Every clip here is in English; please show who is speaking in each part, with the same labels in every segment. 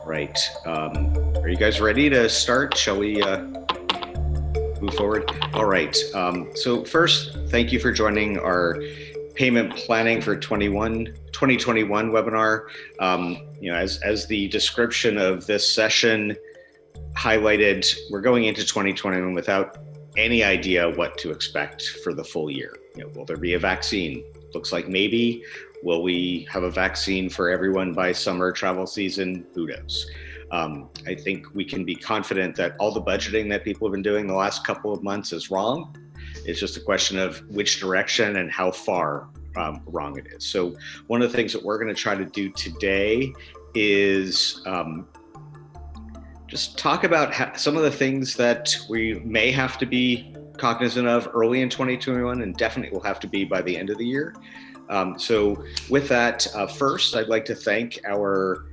Speaker 1: Right. Are you guys ready to start? Shall we move forward? All right. So first, thank you for joining our payment planning for 2021 webinar. As the description of this session highlighted, we're going into 2021 without any idea what to expect for the full year. Will there be a vaccine? Looks like maybe. Will we have a vaccine for everyone by summer travel season? Who knows? I think we can be confident that all the budgeting that people have been doing the last couple of months is wrong. It's just a question of which direction and how far wrong it is. So one of the things that we're going to try to do today is just talk about some of the things that we may have to be cognizant of early in 2021 and definitely will have to be by the end of the year. So with that, first, I'd like to thank our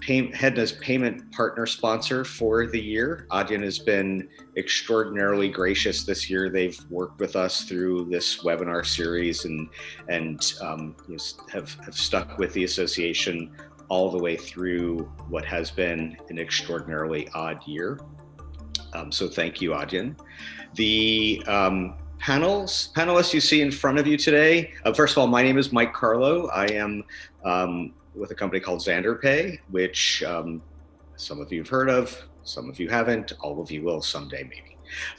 Speaker 1: Hedna's payment partner sponsor for the year. Adyen has been extraordinarily gracious this year. They've worked with us through this webinar series and have stuck with the association all the way through what has been an extraordinarily odd year. So thank you, Adyen. The panelists you see in front of you today. First of all, my name is Mike Carlo. I am with a company called XanderPay, which some of you have heard of, some of you haven't, all of you will someday maybe.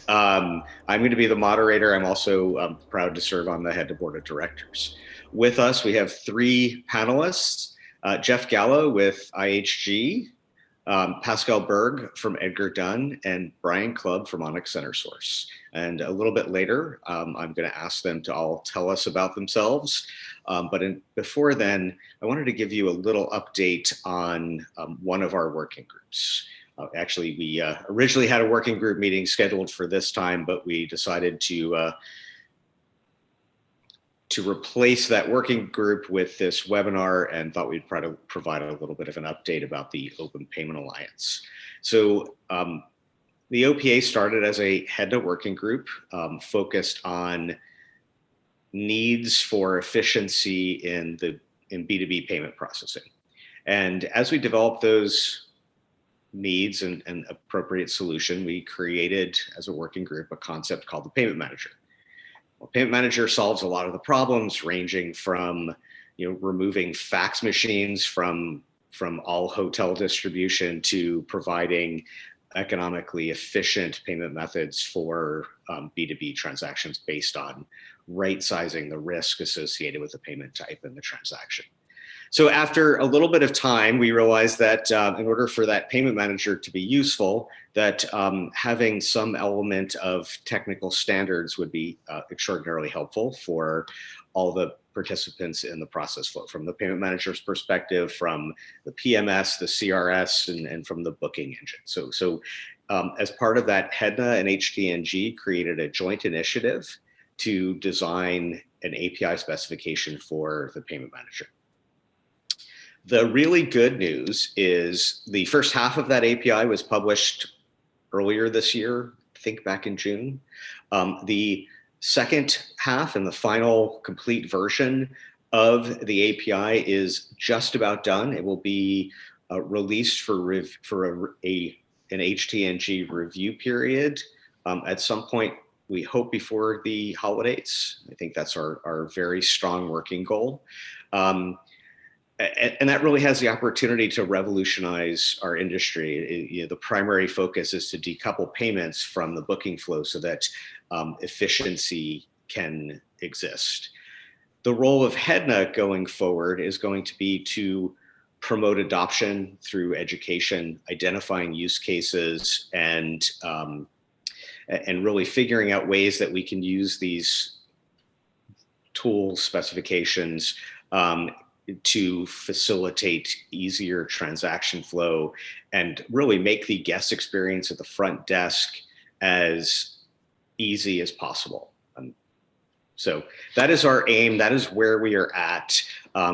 Speaker 1: I'm going to be the moderator. I'm also proud to serve on the Hedna board of directors. With us, we have three panelists, Jeff Gallo with IHG, Pascal Burg from Edgar, Dunn, and Brian Clubb from CenterSource. And a little bit later, I'm going to ask them to all tell us about themselves. But before then, I wanted to give you a little update on one of our working groups. Actually, we originally had a working group meeting scheduled for this time, but we decided to replace that working group with this webinar and thought we'd provide a little bit of an update about the Open Payment Alliance. So the OPA started as a Hedna working group focused on needs for efficiency in B2B payment processing. And as we developed those needs and appropriate solution, we created as a working group a concept called the Payment Manager. Well, Payment Manager solves a lot of the problems ranging from removing fax machines from all hotel distribution to providing economically efficient payment methods for B2B transactions based on right-sizing the risk associated with the payment type and the transaction. So after a little bit of time, we realized that in order for that payment manager to be useful, that having some element of technical standards would be extraordinarily helpful for all the participants in the process flow, from the payment manager's perspective, from the PMS, the CRS, and from the booking engine. So as part of that, Hedna and HTNG created a joint initiative to design an API specification for the payment manager. The really good news is the first half of that API was published earlier this year, I think back in June. The second half and the final complete version of the API is just about done. It will be released for an HTNG review period at some point, we hope before the holidays. I think that's our very strong working goal. And that really has the opportunity to revolutionize our industry. The primary focus is to decouple payments from the booking flow so that efficiency can exist. The role of Hedna going forward is going to be to promote adoption through education, identifying use cases, and really figuring out ways that we can use these tools, specifications, to facilitate easier transaction flow and really make the guest experience at the front desk as easy as possible. So that is our aim. That is where we are at.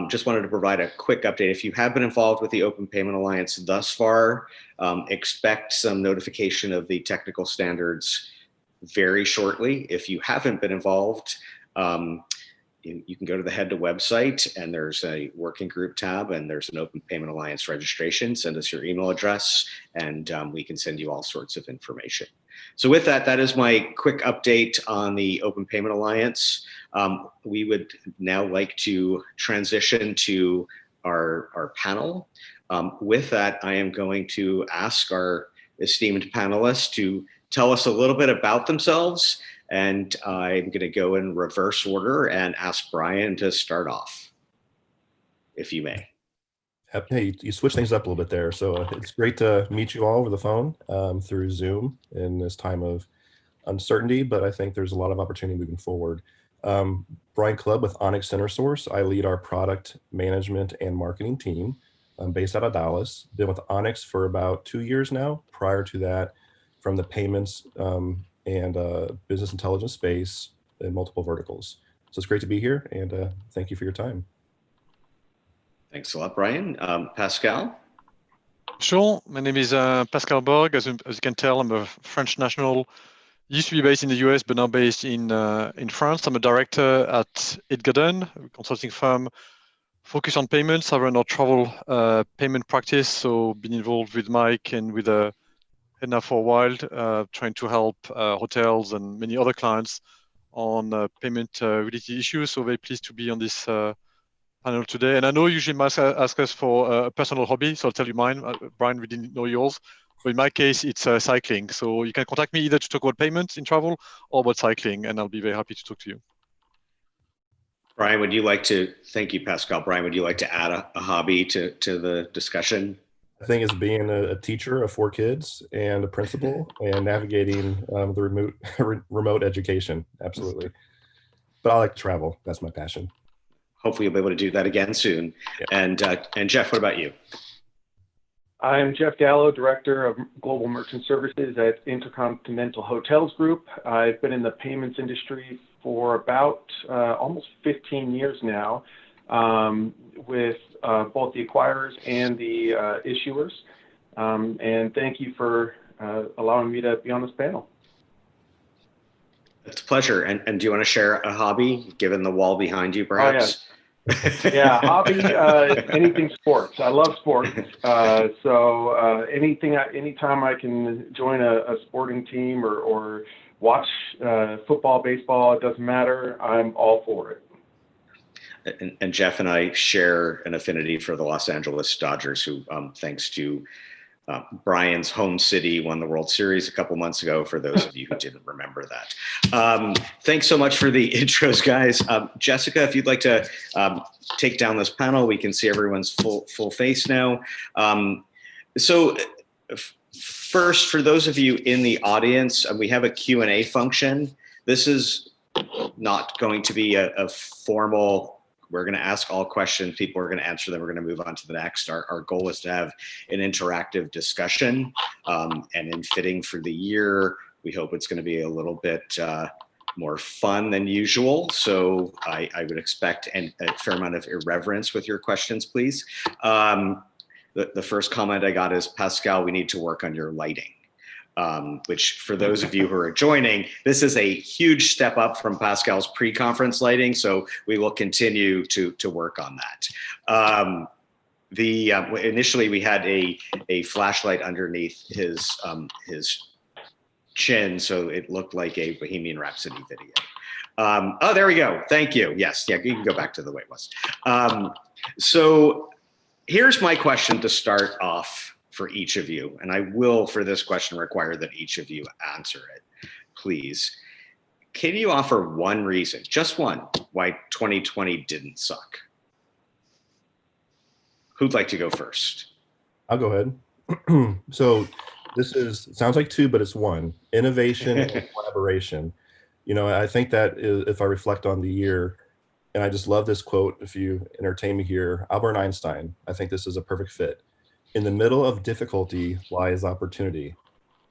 Speaker 1: Just wanted to provide a quick update. If you have been involved with the Open Payment Alliance thus far, expect some notification of the technical standards very shortly. If you haven't been involved, you can go to the Hedna website, and there's a working group tab, and there's an Open Payment Alliance registration. Send us your email address, and we can send you all sorts of information. So with that, that is my quick update on the Open Payment Alliance. We would now like to transition to our panel. With that, I am going to ask our esteemed panelists to tell us a little bit about themselves, and I'm going to go in reverse order and ask Brian to start off, if you may.
Speaker 2: Hey, you switch things up a little bit there. So it's great to meet you all over the phone through Zoom in this time of uncertainty, but I think there's a lot of opportunity moving forward. Brian Clubb with Onyx CenterSource. I lead our product management and marketing team. I'm based out of Dallas. Been with Onyx for about 2 years now. Prior to that, from the payments and business intelligence space in multiple verticals. So it's great to be here, and thank you for your time.
Speaker 1: Thanks a lot, Brian. Pascal?
Speaker 3: Sure. My name is Pascal Burg. As you can tell, I'm a French national. Used to be based in the US, but now based in France. I'm a director at Edgar, Dunn, a consulting firm focused on payments. I run our travel payment practice, so been involved with Mike and with Hedna for a while, trying to help hotels and many other clients on payment related issues. So very pleased to be on this panel today. And I know usually Mike asks us for a personal hobby, so I'll tell you mine. Brian, we didn't know yours. But in my case, it's cycling. So you can contact me either to talk about payments in travel or about cycling, and I'll be very happy to talk to you.
Speaker 1: Brian, would you like to, thank you, Pascal. Brian, would you like to add a hobby to the discussion?
Speaker 2: I think it's being a teacher of 4 kids and a principal and navigating the remote education. Absolutely. But I like to travel. That's my passion.
Speaker 1: Hopefully you'll be able to do that again soon. Yeah. And Jeff, what about you?
Speaker 4: I'm Jeff Gallo, Director of Global Merchant Services at Intercontinental Hotels Group. I've been in the payments industry for about almost 15 years now, with both the acquirers and the issuers. And thank you for allowing me to be on this panel.
Speaker 1: It's a pleasure. And do you want to share a hobby, given the wall behind you, perhaps?
Speaker 4: Oh, yeah. Yeah, hobby, anything sports. I love sports. So anytime I can join a sporting team or watch football, baseball, it doesn't matter. I'm all for it.
Speaker 1: And Jeff and I share an affinity for the Los Angeles Dodgers, who, thanks to Brian's home city, won the World Series a couple months ago, for those of you who didn't remember that. Thanks so much for the intros, guys. Jessica, if you'd like to take down this panel, we can see everyone's full face now. So first, for those of you in the audience, we have a Q&A function. This is not going to be a formal, we're going to ask all questions, people are going to answer them, we're going to move on to the next. Our goal is to have an interactive discussion, and in fitting for the year, we hope it's going to be a little bit more fun than usual. So I would expect a fair amount of irreverence with your questions, please. The first comment I got is, Pascal, we need to work on your lighting. Which, for those of you who are joining, this is a huge step up from Pascal's pre-conference lighting, so we will continue to work on that. Initially we had a flashlight underneath his chin, so it looked like a Bohemian Rhapsody video. Oh, there we go. Thank you. Yes, yeah, you can go back to the way it was. So here's my question to start off for each of you, and I will, for this question, require that each of you answer it, please. Can you offer one reason, just one, why 2020 didn't suck? Who'd like to go first?
Speaker 2: I'll go ahead. So this sounds like 2, but it's 1. Innovation and collaboration. You know, I think that if I reflect on the year, and I just love this quote, if you entertain me here, Albert Einstein, I think this is a perfect fit. In the middle of difficulty lies opportunity.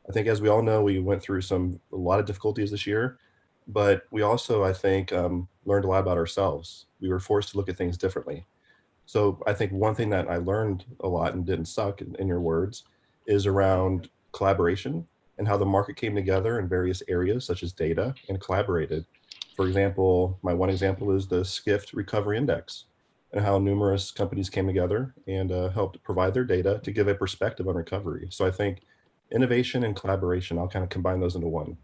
Speaker 2: I think, as we all know, we went through a lot of difficulties this year, but we also, I think, learned a lot about ourselves. We were forced to look at things differently. So I think one thing that I learned a lot, and didn't suck in your words, is around collaboration and how the market came together in various areas such as data and collaborated For example, my one example is the Skift Recovery Index, and how numerous companies came together and helped provide their data to give a perspective on recovery. So I think innovation and collaboration, I'll kind of combine those into one.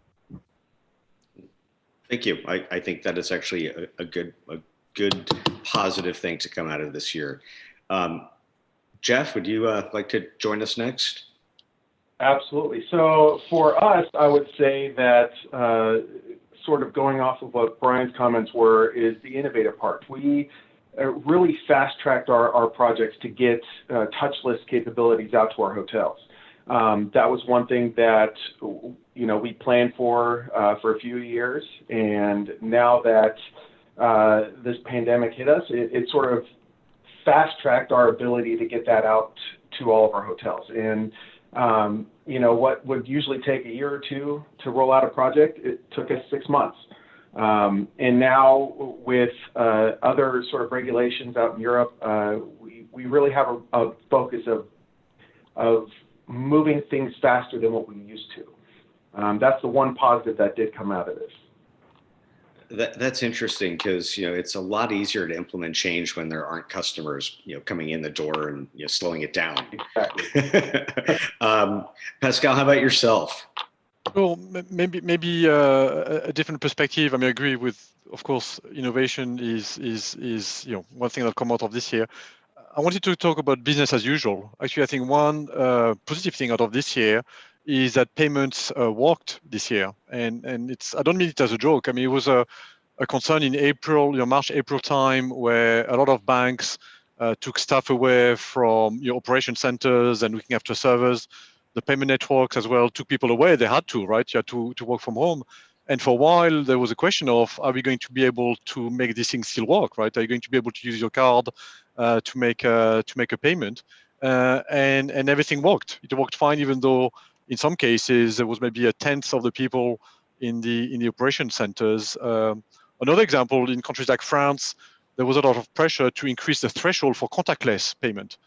Speaker 1: Thank you. I think that is actually a good positive thing to come out of this year. Jeff, would you like to join us next?
Speaker 4: Absolutely. So for us, I would say that sort of going off of what Brian's comments were is the innovative part. We really fast-tracked our projects to get touchless capabilities out to our hotels. That was one thing that we planned for a few years, and now that this pandemic hit us, it sort of fast-tracked our ability to get that out to all of our hotels. And what would usually take a year or two to roll out a project, it took us 6 months. And now with other sort of regulations out in Europe, we really have a focus of moving things faster than what we used to. That's the one positive that did come out of this.
Speaker 1: That's interesting because it's a lot easier to implement change when there aren't customers coming in the door and slowing it down.
Speaker 4: Exactly.
Speaker 1: Pascal, how about yourself?
Speaker 3: Well, maybe a different perspective. I mean, I agree with, of course, innovation is one thing that come out of this year. I wanted to talk about business as usual. Actually, I think one positive thing out of this year is that payments worked this year, and I don't mean it as a joke. I mean, it was a concern in April, March, April time, where a lot of banks took staff away from operation centers and looking after servers. The payment networks as well took people away. They had to, right? You had to work from home. And for a while, there was a question of, are we going to be able to make these things still work, right? Are you going to be able to use your card to make a payment? And everything worked. It worked fine, even though in some cases there was maybe a tenth of the people in the operation centers. Another example, in countries like France, there was a lot of pressure to increase the threshold for contactless payment.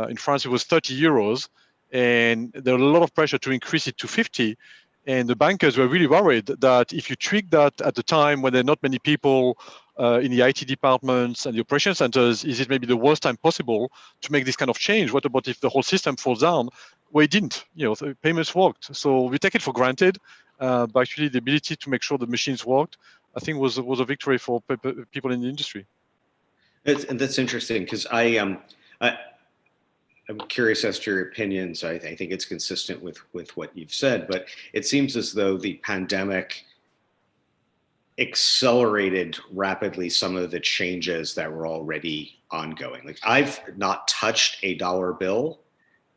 Speaker 3: In France, it was 30 euros. And there was a lot of pressure to increase it to 50. And the bankers were really worried that if you tweak that at the time when there are not many people in the IT departments and the operation centers, is it maybe the worst time possible to make this kind of change? What about if the whole system falls down? Well, it didn't. The payments worked. So we take it for granted. But actually, the ability to make sure the machines worked, I think, was a victory for people in the industry.
Speaker 1: That's interesting because I'm curious as to your opinions. I think it's consistent with what you've said, but it seems as though the pandemic accelerated rapidly some of the changes that were already ongoing. Like, I've not touched a dollar bill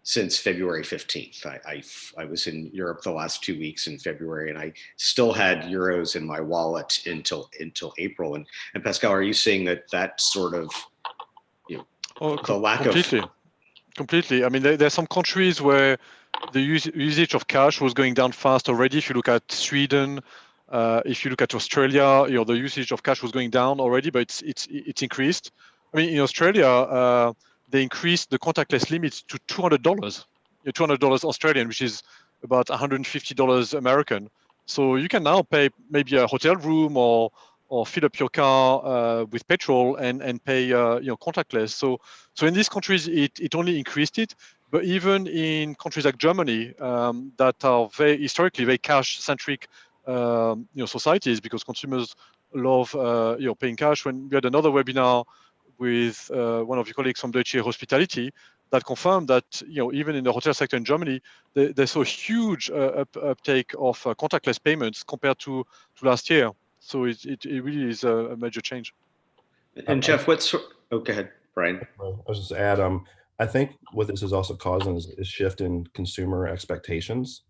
Speaker 1: since February 15th. I was in Europe the last 2 weeks in February, and I still had euros in my wallet until April. And Pascal, are you seeing that sort of the lack
Speaker 3: completely.
Speaker 1: of
Speaker 3: Completely. I mean, there are some countries where the usage of cash was going down fast already. If you look at Sweden, if you look at Australia, the usage of cash was going down already, but it's increased. I mean, in Australia, they increased the contactless limits to $200, $200 Australian, which is about $150 American. So you can now pay maybe a hotel room or fill up your car with petrol and pay contactless. So in these countries, it only increased it. But even in countries like Germany, that are historically very cash-centric societies, because consumers love paying cash. When we had another webinar with one of your colleagues from Deutsche Hospitality that confirmed that even in the hotel sector in Germany, they saw a huge uptake of contactless payments compared to last year. So it really is a major change.
Speaker 1: And Jeff, go ahead, Brian.
Speaker 2: I was just add, I think what this is also causing is a shift in consumer expectations,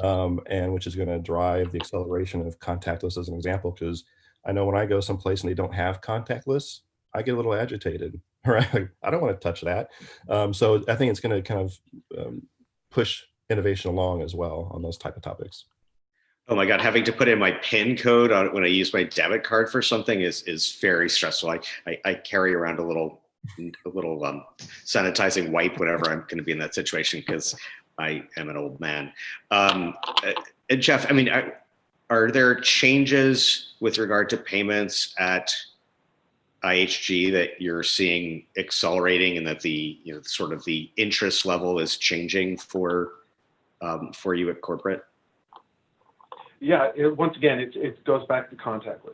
Speaker 2: and which is going to drive the acceleration of contactless as an example. Because I know when I go someplace and they don't have contactless, I get a little agitated. Right? I don't want to touch that. So I think it's going to kind of push innovation along as well on those type of topics.
Speaker 1: Oh my God, having to put in my PIN code when I use my debit card for something is very stressful. I carry around a little sanitizing wipe whenever I'm going to be in that situation because I am an old man. And Jeff, I mean, are there changes with regard to payments at IHG that you're seeing accelerating, and that the sort of the interest level is changing for you at corporate?
Speaker 4: Yeah, once again, it goes back to contactless,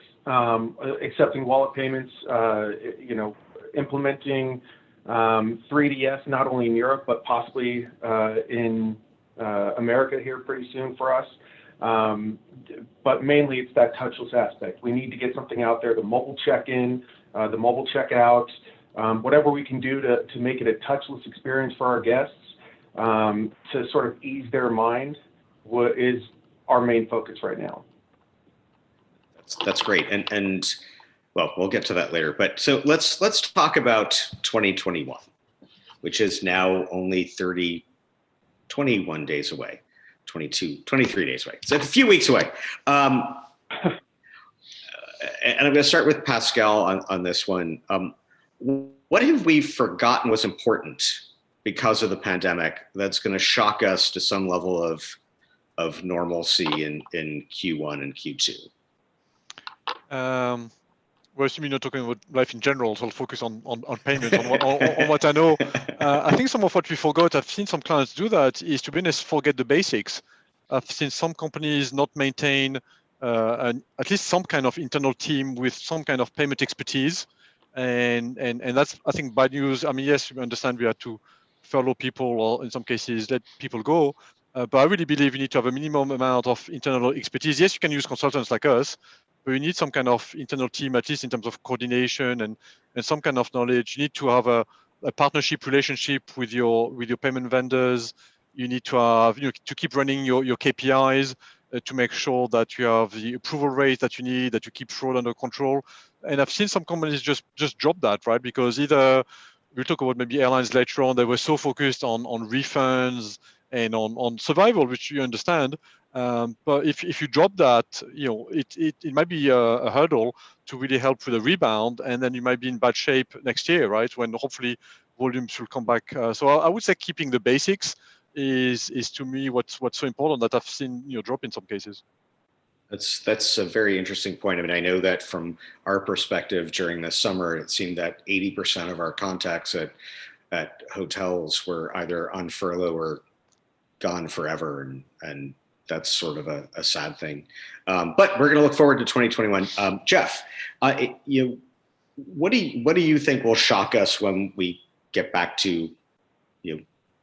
Speaker 4: accepting wallet payments, implementing 3DS not only in Europe but possibly in America here pretty soon for us. But mainly it's that touchless aspect. We need to get something out there, the mobile check-in, the mobile checkout, whatever we can do to make it a touchless experience for our guests, to sort of ease their mind, is our main focus right now.
Speaker 1: That's great. And well, we'll get to that later. But so let's talk about 2021, which is now only 21 days away, 23 days away. So a few weeks away. And I'm going to start with Pascal on this one. What have we forgotten was important because of the pandemic that's going to shock us to some level of normalcy in Q1 and Q2?
Speaker 3: Well, assuming you're talking about life in general, so I'll focus on payments, on what I know. I think some of what we forgot, I've seen some clients do that, is to be honest, forget the basics. I've seen some companies not maintain at least some kind of internal team with some kind of payment expertise. And that's, I think, bad news. I mean, yes, we understand we had to furlough people, or in some cases let people go. But I really believe you need to have a minimum amount of internal expertise. Yes, you can use consultants like us, but you need some kind of internal team, at least in terms of coordination and some kind of knowledge. You need to have a partnership relationship with your payment vendors. You need to have, to keep running your KPIs to make sure that you have the approval rate that you need, that you keep fraud under control. And I've seen some companies just drop that, right? Because either we'll talk about maybe airlines later on, they were so focused on refunds and on survival, which you understand. But if you drop that, it might be a hurdle to really help with a rebound, and then you might be in bad shape next year, right? When hopefully volumes will come back. So I would say keeping the basics is to me what's so important, that I've seen drop in some cases.
Speaker 1: That's a very interesting point. I mean, I know that from our perspective during the summer, it seemed that 80% of our contacts at hotels were either on furlough or gone forever, and that's sort of a sad thing. But we're going to look forward to 2021. Jeff, what do you think will shock us when we get back to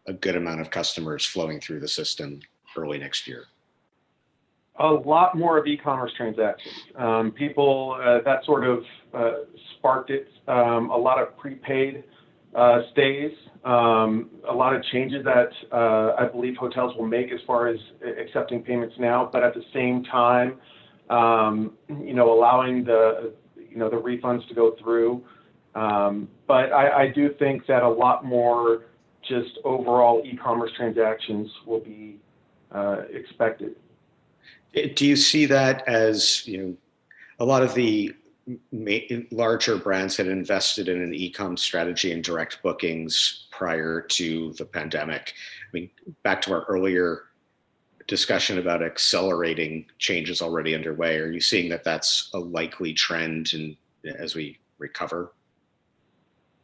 Speaker 1: a good amount of customers flowing through the system early next year?
Speaker 4: A lot more of e-commerce transactions. People, that sort of sparked it. A lot of prepaid stays, a lot of changes that I believe hotels will make as far as accepting payments now, but at the same time, allowing the refunds to go through. But I do think that a lot more just overall e-commerce transactions will be expected.
Speaker 1: Do you see that as, a lot of the larger brands had invested in an e-com strategy and direct bookings prior to the pandemic? I mean, back to our earlier discussion about accelerating changes already underway, are you seeing that that's a likely trend as we recover?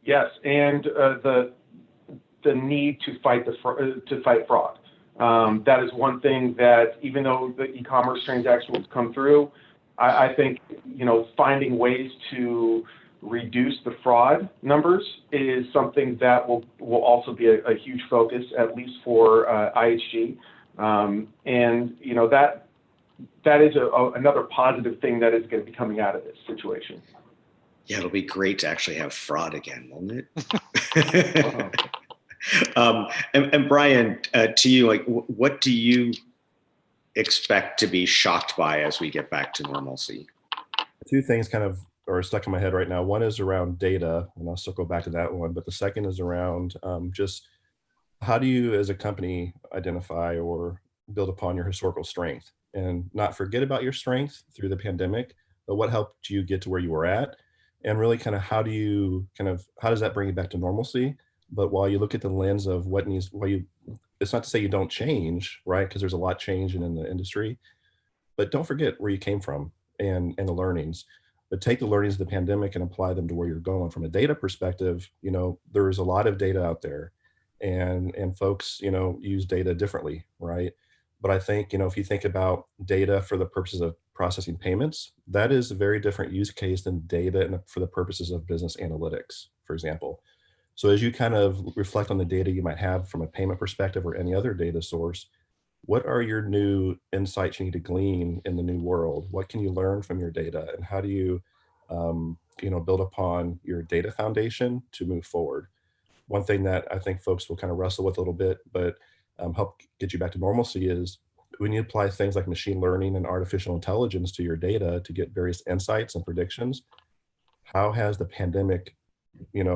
Speaker 4: Yes, and the need to fight fraud. That is one thing that, even though the e-commerce transactions come through, I think finding ways to reduce the fraud numbers is something that will also be a huge focus, at least for IHG. And that is another positive thing that is going to be coming out of this situation.
Speaker 1: Yeah, it'll be great to actually have fraud again, won't it? And Brian, to you, what do you expect to be shocked by as we get back to normalcy?
Speaker 2: Two things kind of are stuck in my head right now. One is around data, and I'll circle back to that one. But the second is around just how do you, as a company, identify or build upon your historical strength and not forget about your strength through the pandemic, but what helped you get to where you were at, and really kind of how does that bring you back to normalcy? But while you look at the lens of it's not to say you don't change, right? Because there's a lot changing in the industry, but don't forget where you came from and the learnings. But take the learnings of the pandemic and apply them to where you're going. From a data perspective, there's a lot of data out there, and folks, use data differently, right? But I think, if you think about data for the purposes of processing payments, that is a very different use case than data for the purposes of business analytics, for example. So as you kind of reflect on the data you might have from a payment perspective or any other data source, what are your new insights you need to glean in the new world? What can you learn from your data, and how do you, build upon your data foundation to move forward? One thing that I think folks will kind of wrestle with a little bit, but help get you back to normalcy, is when you apply things like machine learning and artificial intelligence to your data to get various insights and predictions. How has the pandemic,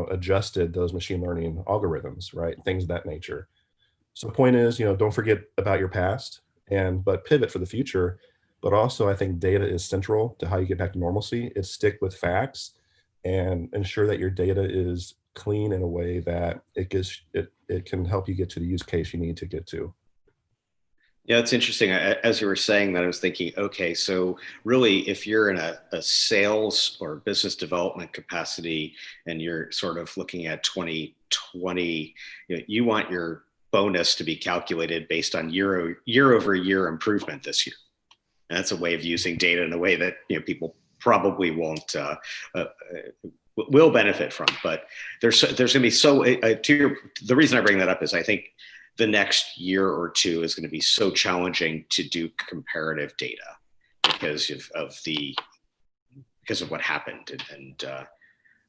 Speaker 2: adjusted those machine learning algorithms, right? Things of that nature. So the point is, don't forget about your past but pivot for the future. But also, I think data is central to how you get back to normalcy. It's stick with facts and ensure that your data is clean in a way that it can help you get to the use case you need to get to.
Speaker 1: Yeah, it's interesting. As you were saying that, I was thinking, okay, so really, if you're in a sales or business development capacity and you're sort of looking at 2020, you want your bonus to be calculated based on year over year improvement this year. And that's a way of using data in a way that people probably won't will benefit from. But there's going to be the reason I bring that up is I think the next year or two is going to be so challenging to do comparative data because of what happened, and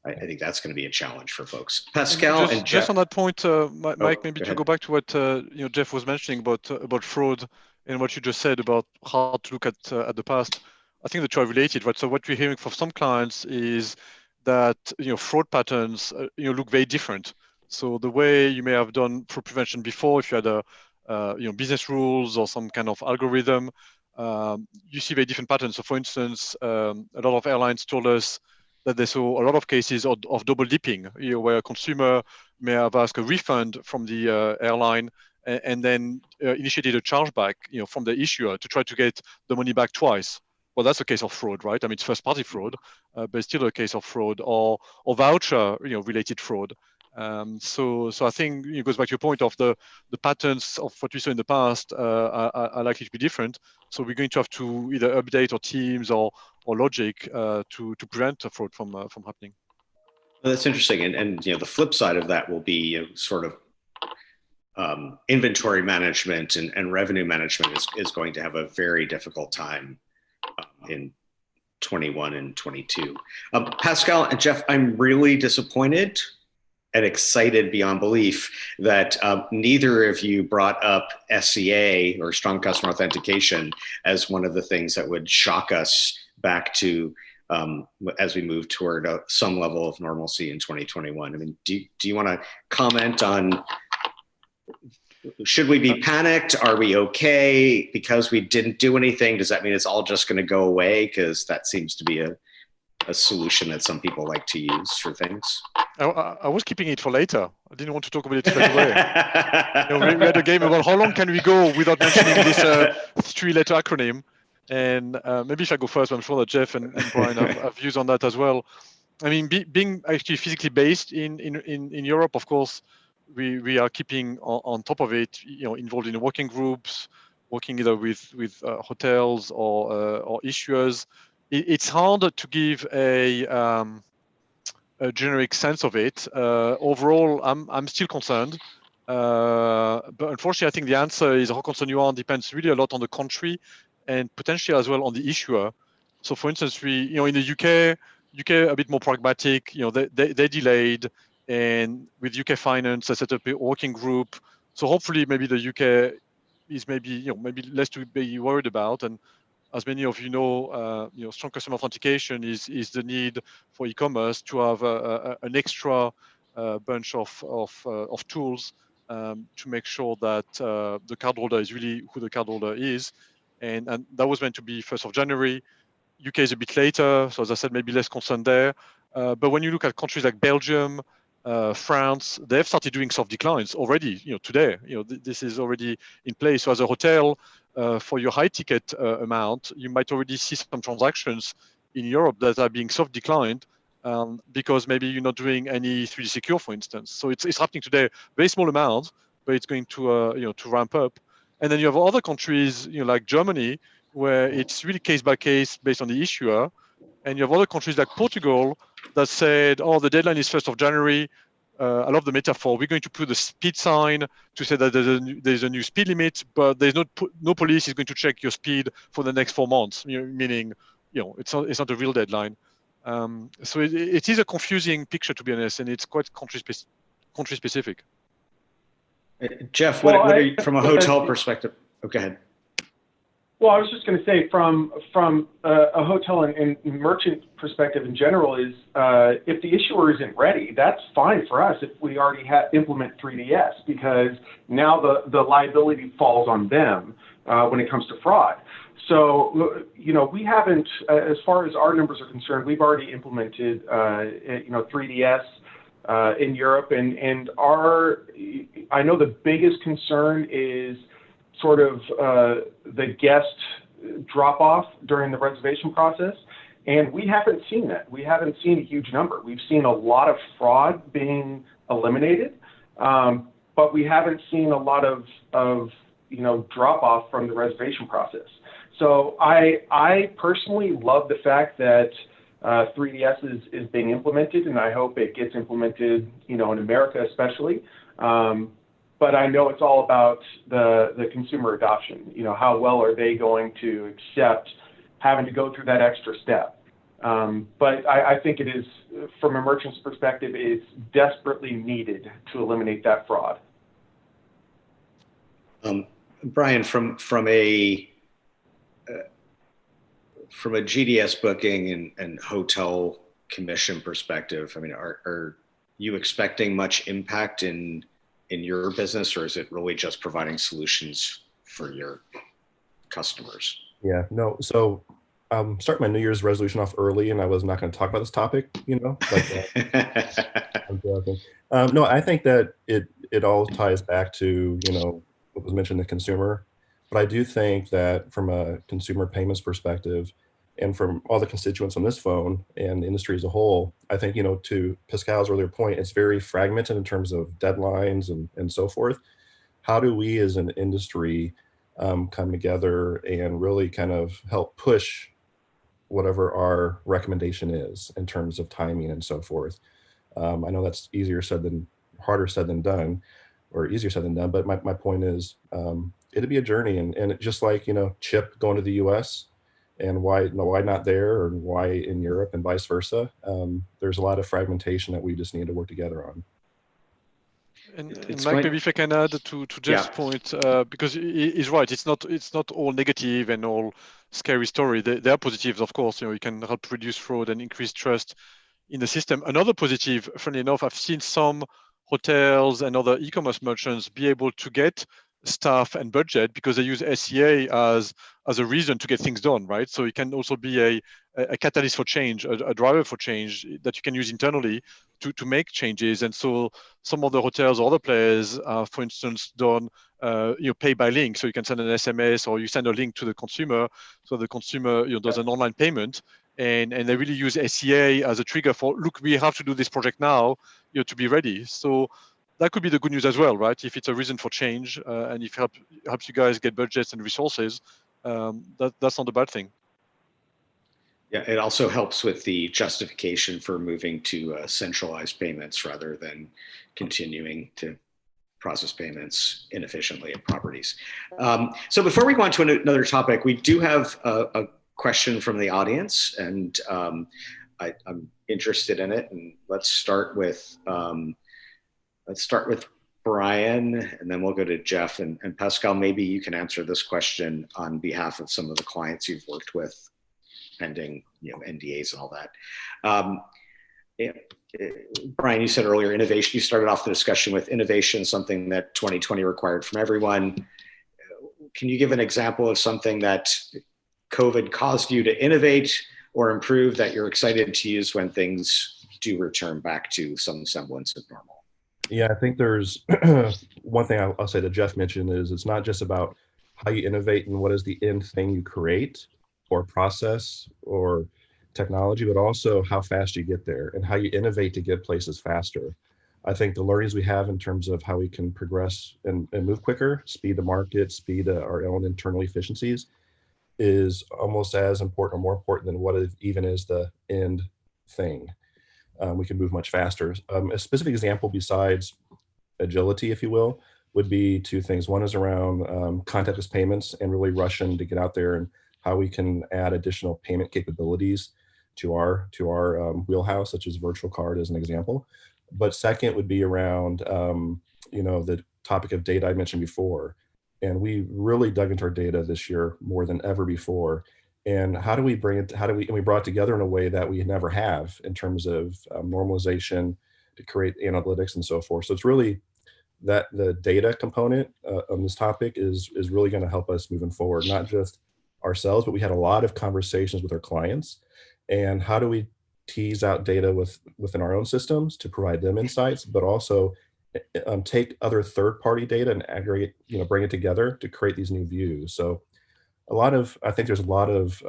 Speaker 1: I think that's going to be a challenge for folks. Pascal and Jeff.
Speaker 3: Just on that point, Mike, maybe to go back to what Jeff was mentioning about fraud and what you just said about how to look at the past. I think the two are related, right? So what we're hearing from some clients is that fraud patterns look very different. So the way you may have done fraud prevention before, if you had a business rules or some kind of algorithm, you see very different patterns. So for instance, a lot of airlines told us that they saw a lot of cases of double dipping, where a consumer may have asked a refund from the airline and then initiated a chargeback, from the issuer to try to get the money back twice. Well, that's a case of fraud, right? I mean, it's first-party fraud, but it's still a case of fraud or voucher, related fraud. So I think it goes back to your point of the patterns of what we saw in the past are likely to be different. So we're going to have to either update our teams or logic to prevent fraud from happening.
Speaker 1: Well, that's interesting, and the flip side of that will be sort of inventory management and revenue management is going to have a very difficult time in 21 and 22. Pascal and Jeff, I'm really disappointed and excited beyond belief that neither of you brought up SCA or strong customer authentication as one of the things that would shock us back to as we move toward some level of normalcy in 2021. I mean, do you want to comment on, should we be panicked? Are we okay because we didn't do anything? Does that mean it's all just going to go away? Because that seems to be a solution that some people like to use for things.
Speaker 3: I was keeping it for later. I didn't want to talk about it straight away. We had a game about how long can we go without mentioning this 3-letter acronym. And maybe if I go first, I'm sure that Jeff and Brian have views on that as well. I mean, being actually physically based in Europe, of course, we are keeping on top of it, involved in working groups, working either with hotels or issuers. It's hard to give a generic sense of it. Overall, I'm still concerned, but unfortunately, I think the answer is how concerned you are depends really a lot on the country and potentially as well on the issuer. So, for instance, we, in the UK a bit more pragmatic. They delayed, and with UK Finance, they set up a working group. So hopefully, maybe the UK is maybe less to be worried about. And as many of you know, strong customer authentication is the need for e-commerce to have an extra bunch of tools to make sure that the cardholder is really who the cardholder is, and that was meant to be 1st of January. UK is a bit later, so as I said, maybe less concerned there. But when you look at countries like Belgium, France, they've started doing soft declines already. Today, this is already in place. So as a hotel, for your high ticket amount, you might already see some transactions in Europe that are being soft declined because maybe you're not doing any 3D Secure, for instance. So it's happening today, very small amount, but it's going to to ramp up. And then you have other countries, like Germany, where it's really case by case based on the issuer. And you have other countries like Portugal that said, oh, the deadline is 1st of January. I love the metaphor. We're going to put a speed sign to say that there's a new speed limit, but there's no police is going to check your speed for the next 4 months, meaning, it's not a real deadline. So it is a confusing picture, to be honest, and it's quite country specific.
Speaker 1: Jeff, from a hotel perspective? Oh, go ahead.
Speaker 4: Well, I was just going to say, from a hotel and merchant perspective in general, is if the issuer isn't ready, that's fine for us if we already implement 3DS, because now the liability falls on them when it comes to fraud. So, we haven't, as far as our numbers are concerned, we've already implemented 3DS in Europe, and I know the biggest concern is sort of the guest drop-off during the reservation process, and we haven't seen that. We haven't seen a huge number. We've seen a lot of fraud being eliminated, but we haven't seen a lot of drop-off from the reservation process. So I personally love the fact that 3DS is being implemented, and I hope it gets implemented, in America especially. But I know it's all about the consumer adoption. How well are they going to accept having to go through that extra step? But I think it is, from a merchant's perspective, it's desperately needed to eliminate that fraud.
Speaker 1: Brian, from a GDS booking and hotel commission perspective, I mean, are you expecting much impact in your business, or is it really just providing solutions for your customers?
Speaker 2: Yeah, no. So start my New Year's resolution off early, and I was not going to talk about this topic, but I'm joking. No, I think that it all ties back to, what was mentioned, the consumer. But I do think that from a consumer payments perspective, and from all the constituents on this phone and the industry as a whole, I think, to Pascal's earlier point, it's very fragmented in terms of deadlines and so forth. How do we as an industry come together and really kind of help push whatever our recommendation is in terms of timing and so forth? I know that's harder said than done, or easier said than done, but my point is, it'd be a journey, and it just like, Chip going to the US, and why not there, or why in Europe, and vice versa. There's a lot of fragmentation that we just need to work together on.
Speaker 3: And Mike, maybe if I can add to Jeff's point, because he's right. It's not all negative and all scary story. There are positives, of course. You can help reduce fraud and increase trust in the system. Another positive, funny enough, I've seen some hotels and other e-commerce merchants be able to get staff and budget because they use SCA as a reason to get things done, right? So it can also be a catalyst for change, a driver for change that you can use internally to make changes. And so some of the hotels or other players, for instance, done pay by link. So you can send an SMS or you send a link to the consumer, so the consumer does an online payment, and they really use SCA as a trigger for, look, we have to do this project now, to be ready. So that could be the good news as well, right? If it's a reason for change, and if it helps you guys get budgets and resources, that's not a bad thing.
Speaker 1: Yeah, it also helps with the justification for moving to centralized payments rather than continuing to process payments inefficiently at properties. So before we go on to another topic, we do have a question from the audience, and I'm interested in it. And let's start with Brian, and then we'll go to Jeff and Pascal. Maybe you can answer this question on behalf of some of the clients you've worked with, pending NDAs and all that. Brian, you said earlier, innovation. You started off the discussion with innovation, something that 2020 required from everyone. Can you give an example of something that COVID caused you to innovate or improve that you're excited to use when things do return back to some semblance of normal?
Speaker 2: Yeah, I think there's one thing I'll say that Jeff mentioned is it's not just about how you innovate and what is the end thing you create or process or technology, but also how fast you get there and how you innovate to get places faster. I think the learnings we have in terms of how we can progress and move quicker, speed the market, speed our own internal efficiencies is almost as important or more important than what it even is the end thing. We can move much faster. A specific example besides agility, if you will, would be two things. One is around contactless payments and really rushing to get out there and how we can add additional payment capabilities to our wheelhouse, such as virtual card as an example. But second would be around the topic of data I mentioned before. And we really dug into our data this year more than ever before. And how do we bring it, and we brought it together in a way that we never have in terms of normalization to create analytics and so forth. So it's really that the data component on this topic is really going to help us moving forward, not just ourselves, but we had a lot of conversations with our clients. And how do we tease out data within our own systems to provide them insights, but also take other third-party data and aggregate, bring it together to create these new views. So I think there's a lot of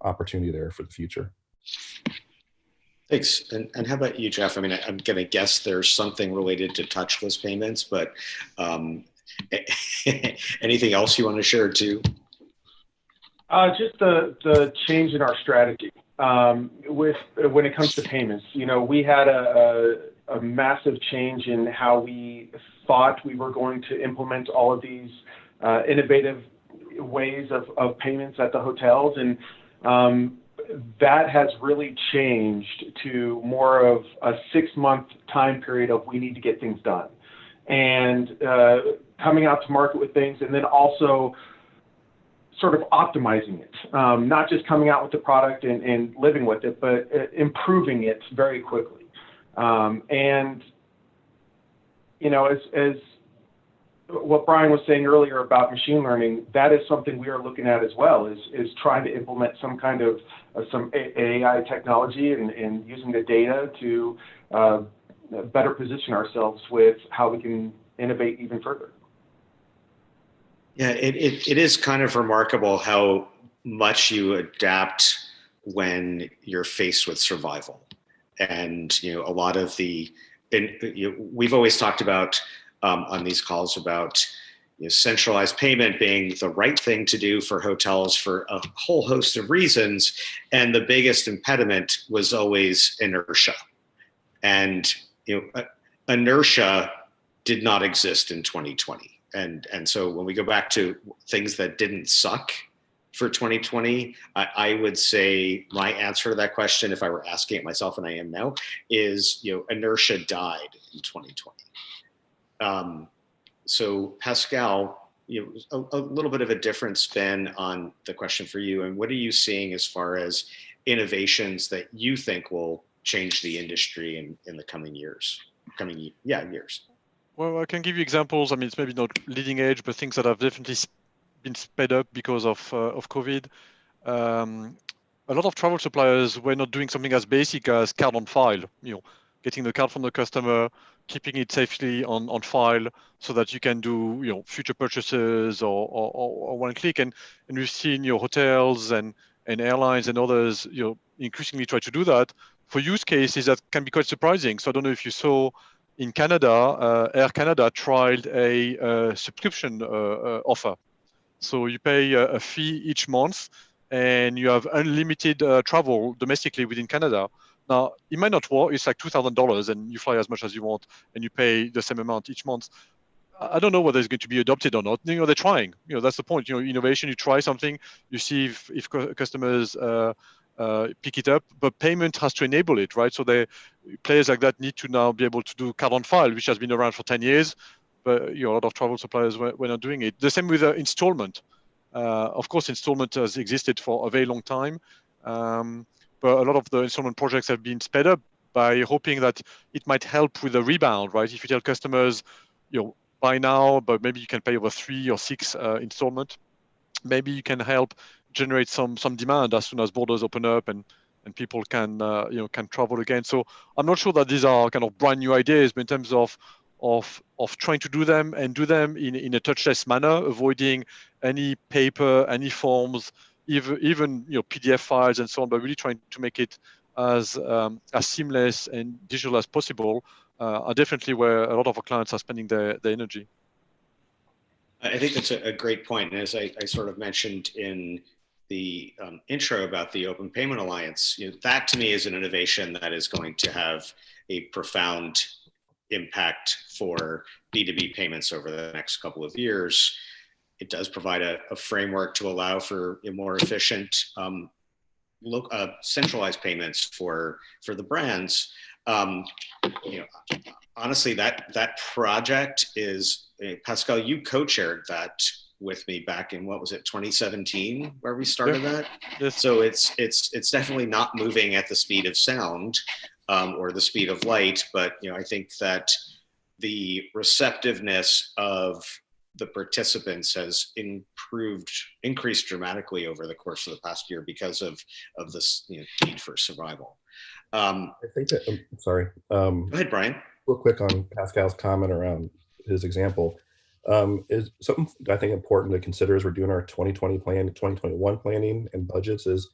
Speaker 2: opportunity there for the future.
Speaker 1: Thanks. And how about you, Jeff? I mean, I'm going to guess there's something related to touchless payments, but anything else you want to share too?
Speaker 4: Just the change in our strategy when it comes to payments. We had a massive change in how we thought we were going to implement all of these innovative ways of payments at the hotels, and that has really changed to more of a 6-month time period of we need to get things done, and coming out to market with things, and then also sort of optimizing it, not just coming out with the product and living with it, but improving it very quickly. And as what Brian was saying earlier about machine learning, that is something we are looking at as well, is trying to implement some kind of some AI technology and using the data to better position ourselves with how we can innovate even further.
Speaker 1: Yeah, it is kind of remarkable how much you adapt when you're faced with survival. And, a lot of we've always talked about on these calls about centralized payment being the right thing to do for hotels for a whole host of reasons. And the biggest impediment was always inertia. And, inertia did not exist in 2020. And so when we go back to things that didn't suck for 2020, I would say my answer to that question, if I were asking it myself, and I am now, is inertia died in 2020. So Pascal, a little bit of a different spin on the question for you. And what are you seeing as far as innovations that you think will change the industry in the coming years? Years.
Speaker 3: Well, I can give you examples. I mean, it's maybe not leading edge, but things that have definitely been sped up because of COVID. A lot of travel suppliers were not doing something as basic as card on file. Getting the card from the customer, keeping it safely on file, so that you can do future purchases or one click. And we've seen hotels and airlines and others increasingly try to do that for use cases that can be quite surprising. So I don't know if you saw. In Canada, Air Canada trialed a subscription offer. So you pay a fee each month and you have unlimited travel domestically within Canada. Now, it might not work. It's like $2,000 and you fly as much as you want and you pay the same amount each month. I don't know whether it's going to be adopted or not. They're trying. That's the point. Innovation, you try something, you see if customers pick it up, but payment has to enable it, right? So players like that need to now be able to do card on file, which has been around for 10 years, but a lot of travel suppliers were not doing it. The same with installment. Of course, installment has existed for a very long time, but a lot of the installment projects have been sped up by hoping that it might help with the rebound, right? If you tell customers, buy now, but maybe you can pay over 3 or 6 installment, maybe you can help generate some demand as soon as borders open up and and people can can travel again. So I'm not sure that these are kind of brand new ideas, but in terms of trying to do them and do them in a touchless manner, avoiding any paper, any forms, even PDF files and so on, but really trying to make it as seamless and digital as possible, are definitely where a lot of our clients are spending their energy.
Speaker 1: I think that's a great point. And as I sort of mentioned in the intro about the Open Payment Alliance, that to me is an innovation that is going to have a profound impact for B2B payments over the next couple of years. It does provide a framework to allow for a more efficient centralized payments for the brands. Honestly, that project is, Pascal, you co-chaired that with me back in, what was it, 2017, where we started that?
Speaker 3: Yes.
Speaker 1: So it's definitely not moving at the speed of sound or the speed of light, but I think that the receptiveness of the participants has increased dramatically over the course of the past year because of this need for survival.
Speaker 2: I think that, I'm sorry.
Speaker 1: Go ahead, Brian.
Speaker 2: Real quick on Pascal's comment around his example. Is something I think important to consider as we're doing our 2020 plan, 2021 planning and budgets is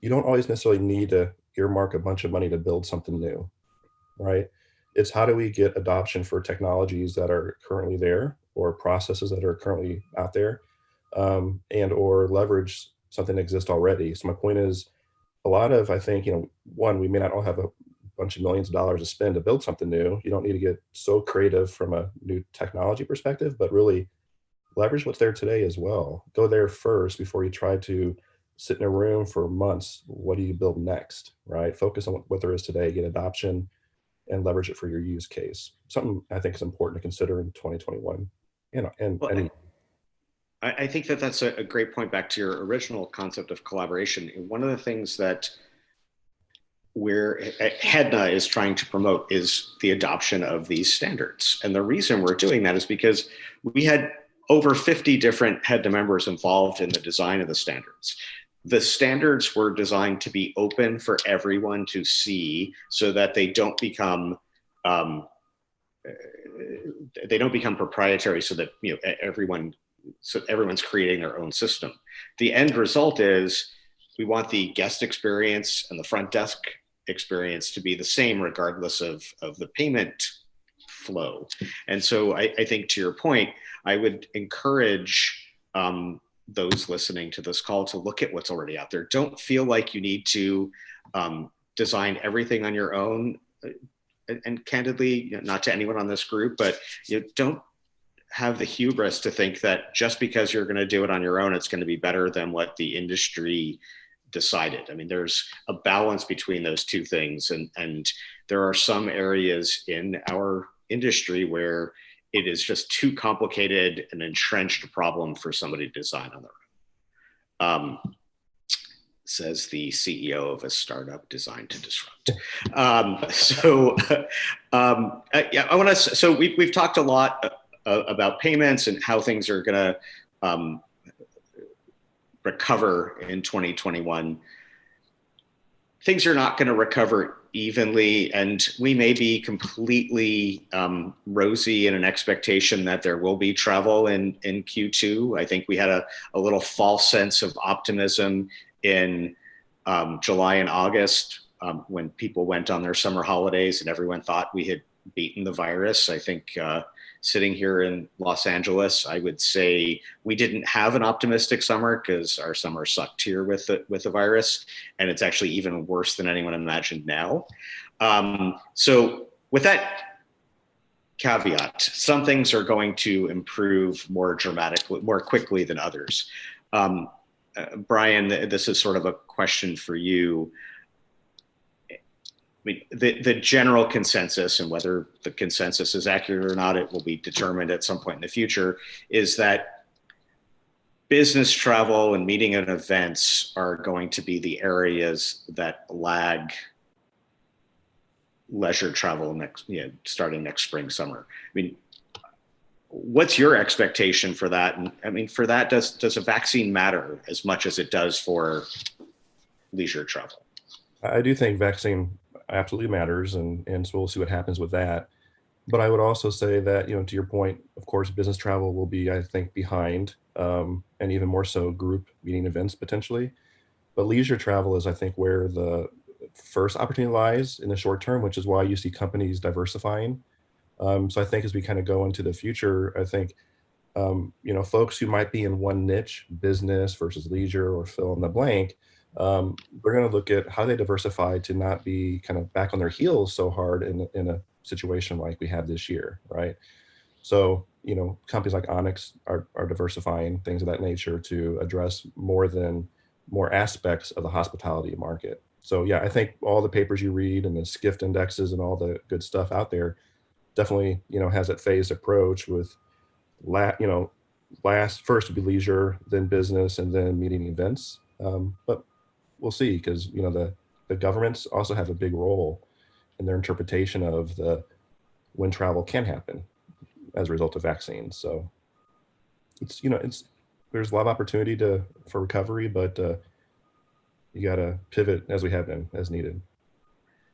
Speaker 2: you don't always necessarily need to earmark a bunch of money to build something new, right? It's how do we get adoption for technologies that are currently there or processes that are currently out there, and or leverage something that exists already. So my point is, a lot of, I think, one, we may not all have a bunch of millions of dollars to spend to build something new. You don't need to get so creative from a new technology perspective, but really leverage what's there today as well. Go there first before you try to sit in a room for months. What do you build next, right? Focus on what there is today, get adoption, and leverage it for your use case. Something I think is important to consider in 2021.
Speaker 1: I think that that's a great point back to your original concept of collaboration. One of the things that Hedna is trying to promote is the adoption of these standards. And the reason we're doing that is because we had over 50 different Hedna members involved in the design of the standards. The standards were designed to be open for everyone to see so that they don't become proprietary, so that everyone's creating their own system. The end result is we want the guest experience and the front desk experience to be the same regardless of the payment flow. And so I think, to your point, I would encourage those listening to this call to look at what's already out there. Don't feel like you need to design everything on your own. And candidly, not to anyone on this group, but don't have the hubris to think that just because you're going to do it on your own, it's going to be better than what the industry decided. I mean, there's a balance between those two things. And there are some areas in our industry where it is just too complicated and entrenched problem for somebody to design on their own. Says the CEO of a startup designed to disrupt. So we've talked a lot about payments and how things are going to recover in 2021. Things are not going to recover evenly, and we may be completely rosy in an expectation that there will be travel in Q2. I think we had a little false sense of optimism in July and August when people went on their summer holidays and everyone thought we had beaten the virus. I think sitting here in Los Angeles, I would say we didn't have an optimistic summer because our summer sucked here with the virus, and it's actually even worse than anyone imagined now. So with that caveat, some things are going to improve more dramatically, more quickly than others. Brian, this is sort of a question for you. I mean, the general consensus, and whether the consensus is accurate or not, it will be determined at some point in the future, is that business travel and meeting and events are going to be the areas that lag leisure travel starting next spring, summer. I mean, what's your expectation for that? And I mean, for that, does a vaccine matter as much as it does for leisure travel?
Speaker 2: I do think vaccine absolutely matters, and so we'll see what happens with that. But I would also say that, to your point, of course, business travel will be, I think, behind, and even more so group meeting events potentially. But leisure travel is, I think, where the first opportunity lies in the short term, which is why you see companies diversifying. So I think as we kind of go into the future, I think, folks who might be in one niche, business versus leisure or fill in the blank, they're going to look at how they diversify to not be kind of back on their heels so hard in a situation like we had this year, right? So, companies like Onyx are diversifying things of that nature to address more aspects of the hospitality market. So yeah, I think all the papers you read and the skift indexes and all the good stuff out there definitely, has that phased approach with last first to be leisure, then business, and then meeting events. But we'll see, because the governments also have a big role in their interpretation of when travel can happen as a result of vaccines. So it's there's a lot of opportunity for recovery, but you got to pivot as we have been as needed.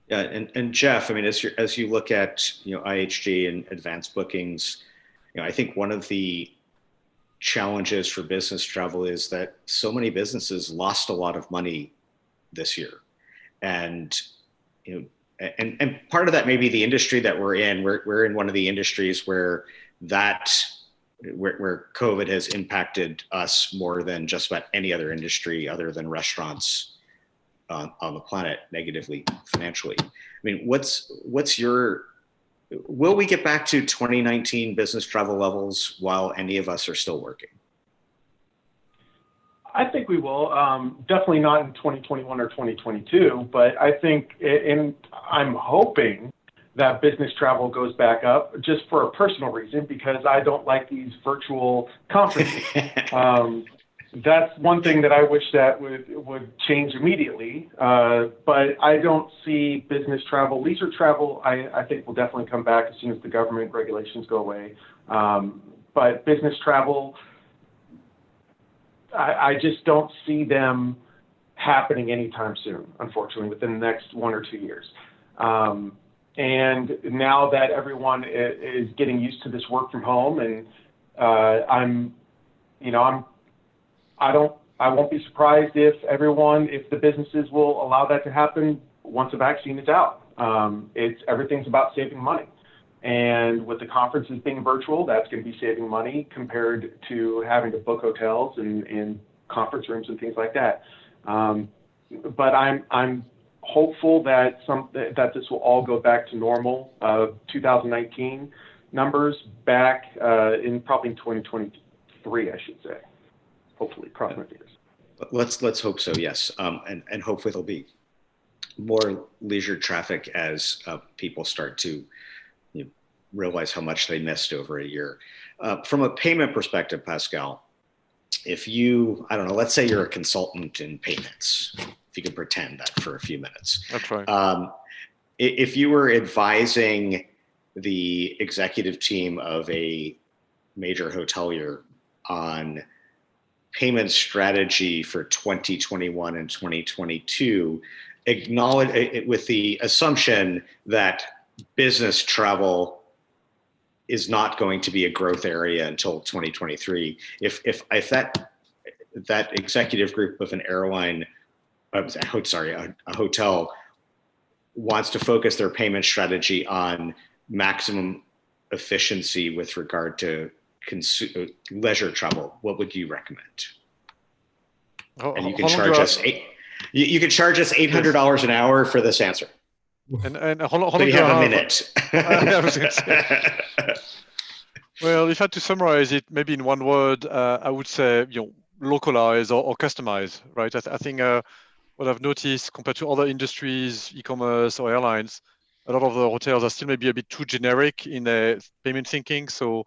Speaker 1: Yeah, and Jeff, I mean, as you look at IHG and advanced bookings, I think one of the challenges for business travel is that so many businesses lost a lot of money this year, and and part of that may be the industry that we're in. We're in one of the industries where COVID has impacted us more than just about any other industry other than restaurants on the planet negatively financially. I mean, will we get back to 2019 business travel levels while any of us are still working?
Speaker 4: I think we will. Definitely not in 2021 or 2022, but I think, and I'm hoping that business travel goes back up, just for a personal reason, because I don't like these virtual conferences. That's one thing that I wish that would change immediately. But I don't see business travel. Leisure travel, I think, will definitely come back as soon as the government regulations go away. But business travel, I just don't see them happening anytime soon, unfortunately, within the next 1 or 2 years. And now that everyone is getting used to this work from home, and I won't be surprised if the businesses will allow that to happen once a vaccine is out. Everything's about saving money. And with the conferences being virtual, that's going to be saving money compared to having to book hotels and conference rooms and things like that. But I'm hopeful that this will all go back to normal 2019 numbers back probably in 2023, I should say. Hopefully, cross my fingers.
Speaker 1: Let's hope so. Yes, and hopefully there'll be more leisure traffic as people start to realize how much they missed over a year. From a payment perspective, Pascal, if I don't know, let's say you're a consultant in payments, if you could pretend that for a few minutes.
Speaker 3: That's right.
Speaker 1: If you were advising the executive team of a major hotelier on payment strategy for 2021 and 2022, acknowledge with the assumption that business travel is not going to be a growth area until 2023. If that executive group of an airline, a hotel wants to focus their payment strategy on maximum efficiency with regard to leisure travel, what would you recommend? And you can charge us you can charge us $800 an hour for this answer.
Speaker 3: And how long
Speaker 1: but you have a minute.
Speaker 3: Well, if I had to summarize it, maybe in one word, I would say localize or customize, right? I think what I've noticed compared to other industries, e-commerce or airlines, a lot of the hotels are still maybe a bit too generic in their payment thinking. So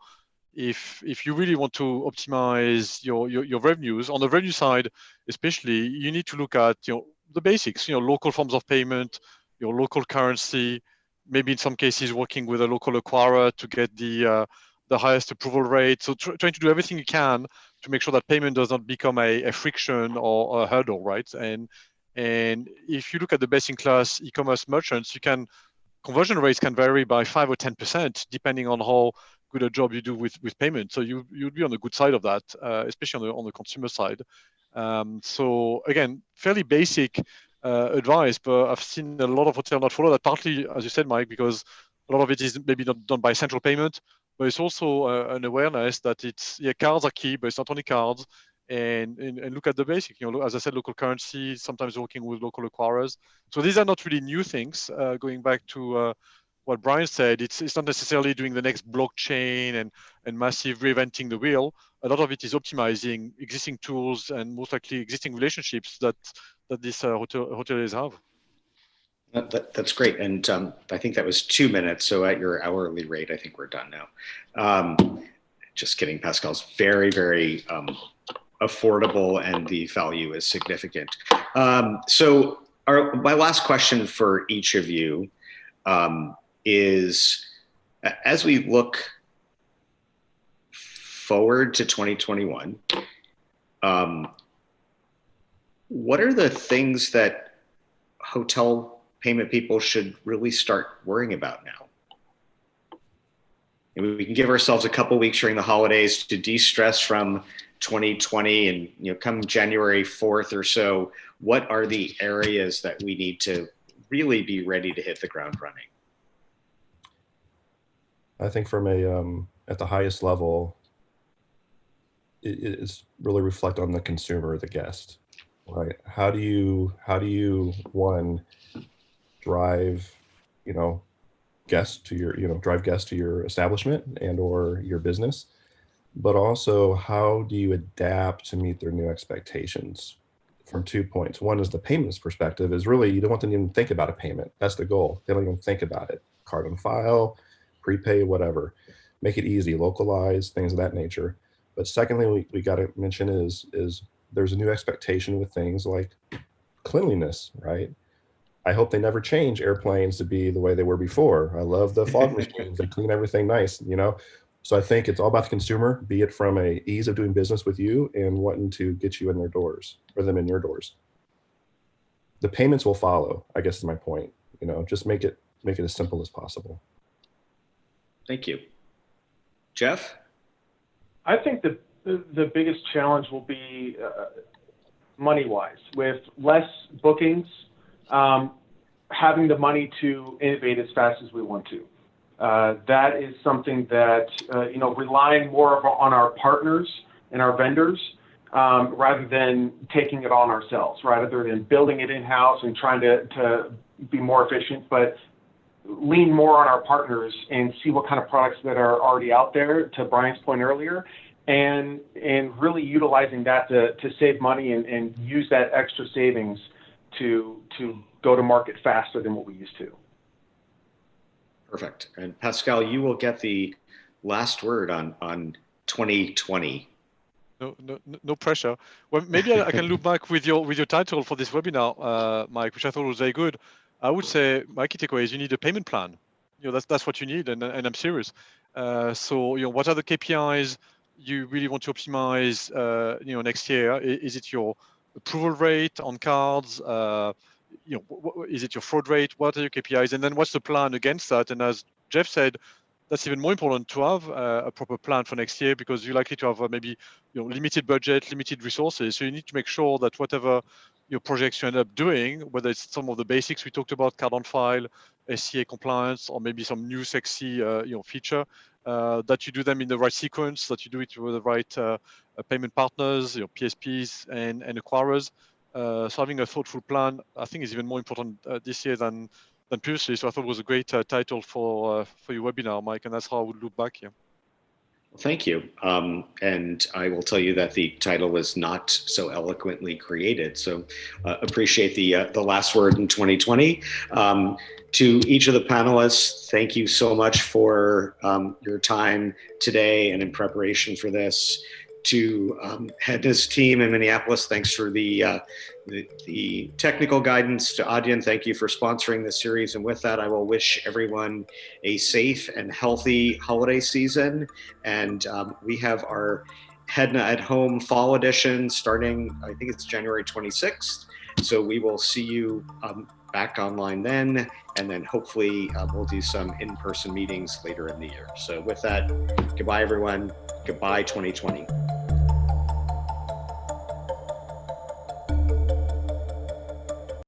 Speaker 3: if you really want to optimize your revenues on the revenue side, especially, you need to look at the basics, local forms of payment, your local currency, maybe in some cases working with a local acquirer to get the highest approval rate. So trying to do everything you can to make sure that payment does not become a friction or a hurdle, right? And And if you look at the best-in-class e-commerce merchants, conversion rates can vary by 5 or 10%, depending on how good a job you do with payment. So you'd be on the good side of that, especially on the consumer side. So again, fairly basic advice, but I've seen a lot of hotels not follow that, partly, as you said, Mike, because a lot of it is maybe not done by central payment, but it's also an awareness that cards are key, but it's not only cards. And look at the basic, as I said, local currency, sometimes working with local acquirers. So these are not really new things. Going back to what Brian said, it's not necessarily doing the next blockchain and massive reinventing the wheel. A lot of it is optimizing existing tools and most likely existing relationships that these hoteliers have.
Speaker 1: That's great. And I think that was 2 minutes. So at your hourly rate, I think we're done now. Just kidding. Pascal's very, very affordable and the value is significant. So my last question for each of you is, as we look forward to 2021, what are the things that hotel payment people should really start worrying about now? And we can give ourselves a couple weeks during the holidays to de-stress from 2020, and come January 4th or so, what are the areas that we need to really be ready to hit the ground running?
Speaker 2: I think from at the highest level, it is really reflect on the consumer, the guest, right? How do you one, drive guests to your establishment and or your business, but also how do you adapt to meet their new expectations? From 2 points. One is the payments perspective is really, you don't want them to even think about a payment. That's the goal. They don't even think about it. Card on file, prepay, whatever. Make it easy, localize, things of that nature. But secondly, we got to mention is there's a new expectation with things like cleanliness, right? I hope they never change airplanes to be the way they were before. I love the fog machines. They clean everything nice, So I think it's all about the consumer, be it from a ease of doing business with you and wanting to get you in their doors or them in your doors. The payments will follow, I guess is my point. Just make it as simple as possible.
Speaker 1: Thank you. Jeff?
Speaker 4: I think the biggest challenge will be money-wise. With less bookings, having the money to innovate as fast as we want to. That is something that, relying more on our partners and our vendors rather than taking it on ourselves, rather than building it in-house and trying to be more efficient, but lean more on our partners and see what kind of products that are already out there, to Brian's point earlier, and really utilizing that to save money and use that extra savings to go to market faster than what we used to.
Speaker 1: Perfect. And Pascal, you will get the last word on 2020.
Speaker 3: No pressure. Well, maybe I can look back with your title for this webinar, Mike, which I thought was very good. I would say my key takeaway is you need a payment plan. That's what you need, and I'm serious. So what are the KPIs you really want to optimize? Next year, is it your approval rate on cards? Is it your fraud rate? What are your KPIs? And then what's the plan against that? And as Jeff said, that's even more important to have a proper plan for next year, because you're likely to have maybe limited budget, limited resources. So you need to make sure that whatever your projects you end up doing, whether it's some of the basics we talked about, card on file, SCA compliance, or maybe some new sexy feature, that you do them in the right sequence, that you do it with the right payment partners, PSPs and acquirers. So having a thoughtful plan, I think, is even more important this year than previously. So I thought it was a great title for your webinar, Mike, and that's how I would look back here.
Speaker 1: Well, thank you. And I will tell you that the title was not so eloquently created. So appreciate the last word in 2020. To each of the panelists, thank you so much for your time today and in preparation for this. To Hedna's team in Minneapolis, thanks for the technical guidance. To Adyen, thank you for sponsoring this series. And with that, I will wish everyone a safe and healthy holiday season. And we have our Hedna at Home Fall Edition starting, I think it's January 26th. So we will see you back online then, and then hopefully we'll do some in-person meetings later in the year. So with that, goodbye everyone. Goodbye 2020.